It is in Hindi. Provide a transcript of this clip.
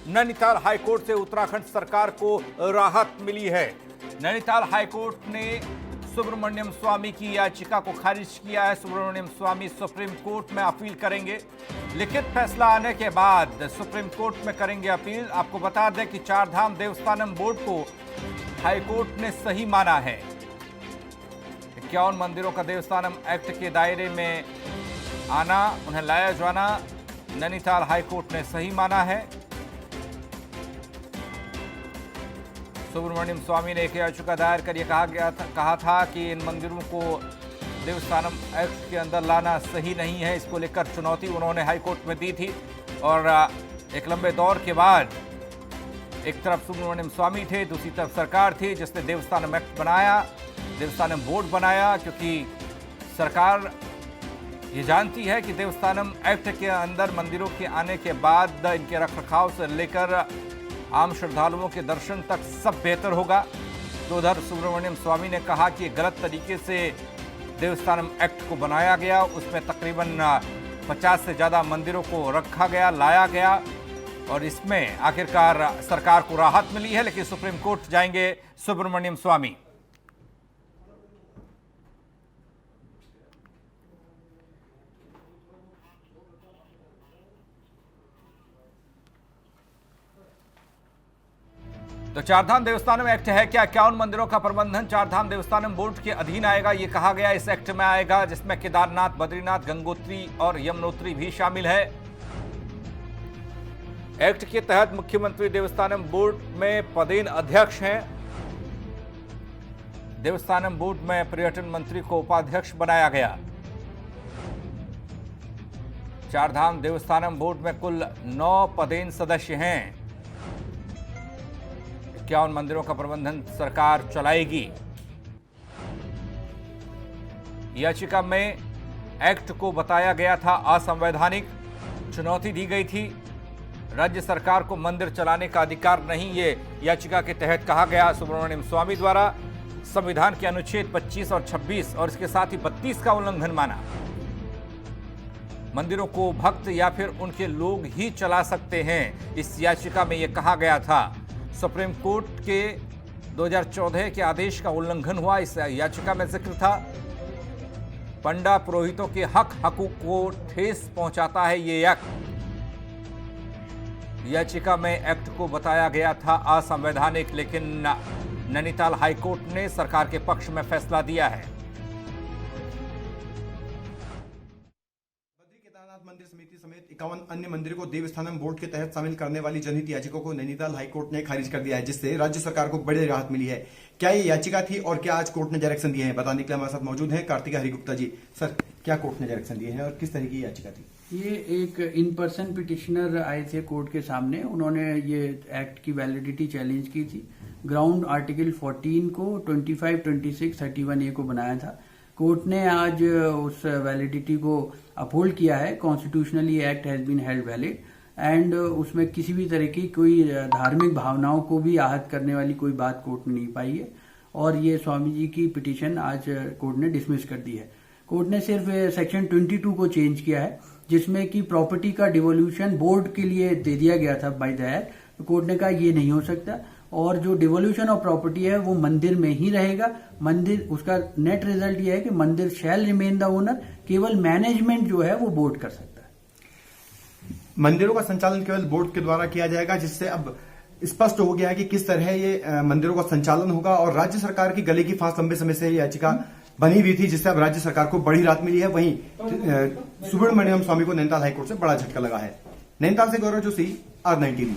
नैनीताल हाईकोर्ट से उत्तराखंड सरकार को राहत मिली है। नैनीताल हाईकोर्ट ने सुब्रमण्यम स्वामी की याचिका को खारिज किया है। सुब्रमण्यम स्वामी सुप्रीम कोर्ट में अपील करेंगे। लिखित फैसला आने के बाद सुप्रीम कोर्ट में करेंगे अपील। आपको बता दें कि चारधाम देवस्थानम बोर्ड को हाईकोर्ट ने सही माना है। 51 मंदिरों का देवस्थानम एक्ट के दायरे में आना, उन्हें लाया जाना नैनीताल हाईकोर्ट ने सही माना है। सुब्रमण्यम स्वामी ने एक याचिका दायर कर यह कहा था कि इन मंदिरों को देवस्थानम एक्ट के अंदर लाना सही नहीं है। इसको लेकर चुनौती उन्होंने हाईकोर्ट में दी थी और एक लंबे दौर के बाद एक तरफ सुब्रमण्यम स्वामी थे, दूसरी तरफ सरकार थी जिसने देवस्थानम एक्ट बनाया, देवस्थानम बोर्ड बनाया, क्योंकि सरकार ये जानती है कि देवस्थानम एक्ट के अंदर मंदिरों के आने के बाद इनके रखरखाव से लेकर आम श्रद्धालुओं के दर्शन तक सब बेहतर होगा। तो उधर सुब्रमण्यम स्वामी ने कहा कि गलत तरीके से देवस्थानम एक्ट को बनाया गया, उसमें तकरीबन 50 से ज़्यादा मंदिरों को रखा गया, लाया गया और इसमें आखिरकार सरकार को राहत मिली है। लेकिन सुप्रीम कोर्ट जाएंगे सुब्रमण्यम स्वामी। तो चारधाम देवस्थानम एक्ट है क्या? 51 मंदिरों का प्रबंधन चारधाम देवस्थानम बोर्ड के अधीन आएगा, ये कहा गया इस एक्ट में आएगा, जिसमें केदारनाथ, बद्रीनाथ, गंगोत्री और यमुनोत्री भी शामिल है। एक्ट के तहत मुख्यमंत्री देवस्थानम बोर्ड में पदेन अध्यक्ष हैं। देवस्थानम बोर्ड में पर्यटन मंत्री को उपाध्यक्ष बनाया गया। चारधाम देवस्थानम बोर्ड में कुल 9 पदेन सदस्य हैं। 51 मंदिरों का प्रबंधन सरकार चलाएगी। याचिका में एक्ट को बताया गया था असंवैधानिक, चुनौती दी गई थी। राज्य सरकार को मंदिर चलाने का अधिकार नहीं, ये याचिका के तहत कहा गया सुब्रमण्यम स्वामी द्वारा। संविधान के अनुच्छेद 25 और 26 और इसके साथ ही 32 का उल्लंघन माना। मंदिरों को भक्त या फिर उनके लोग ही चला सकते हैं, इस याचिका में यह कहा गया था। सुप्रीम कोर्ट के 2014 के आदेश का उल्लंघन हुआ, इस याचिका में जिक्र था। पंडा पुरोहितों के हकूक को ठेस पहुंचाता है ये एक्ट। याचिका में एक्ट को बताया गया था असंवैधानिक, लेकिन नैनीताल हाईकोर्ट ने सरकार के पक्ष में फैसला दिया है। मंदिर समिति समेत 51 अन्य मंदिरों को देवस्थानम बोर्ड के तहत शामिल करने वाली जनहित याचिका को नैनीताल हाईकोर्ट ने खारिज कर दिया है, जिससे राज्य सरकार को बड़ी राहत मिली है। क्या ये याचिका थी और क्या आज कोर्ट ने डायरेक्शन दिए हैं, बताने के लिए हमारे साथ मौजूद हैं कार्तिका हरिगुप्ता जी। सर, क्या कोर्ट ने डायरेक्शन दिए हैं और किस तरह की याचिका थी? ये एक इन पर्सन पिटिशनर आए थे कोर्ट के सामने, उन्होंने ये एक्ट की वैलिडिटी चैलेंज की थी। ग्राउंड आर्टिकल 14 को 25, 26, 31A को बनाया था। कोर्ट ने आज उस वैलिडिटी को अपहोल्ड किया है। Constitutionally act has been held valid and उसमें किसी भी तरह की कोई धार्मिक भावनाओं को भी आहत करने वाली कोई बात कोर्ट ने नहीं पाई है और ये स्वामी जी की पिटीशन आज कोर्ट ने डिसमिस कर दी है। कोर्ट ने सिर्फ सेक्शन 22 को चेंज किया है, जिसमें कि प्रॉपर्टी का डिवोल्यूशन बोर्ड के लिए दे दिया गया था बाय द एक्ट। तो कोर्ट ने कहा ये नहीं हो सकता और जो डिवोल्यूशन ऑफ प्रॉपर्टी है वो मंदिर में ही रहेगा। मंदिर, उसका नेट रिजल्ट ये है कि मंदिर शैल रिमेन द ओनर, केवल मैनेजमेंट जो है वो बोर्ड कर सकता है। मंदिरों का संचालन केवल बोर्ड के द्वारा किया जाएगा, जिससे अब स्पष्ट हो गया है कि किस तरह ये मंदिरों का संचालन होगा। और राज्य सरकार की गले की फांस लंबे समय से याचिका बनी हुई थी, जिससे अब राज्य सरकार को बड़ी राहत मिली है। वहीं सुब्रमण्यम स्वामी को नैनीताल हाईकोर्ट से बड़ा झटका लगा है। नैनीताल से गौरव जोशी, R9 TV।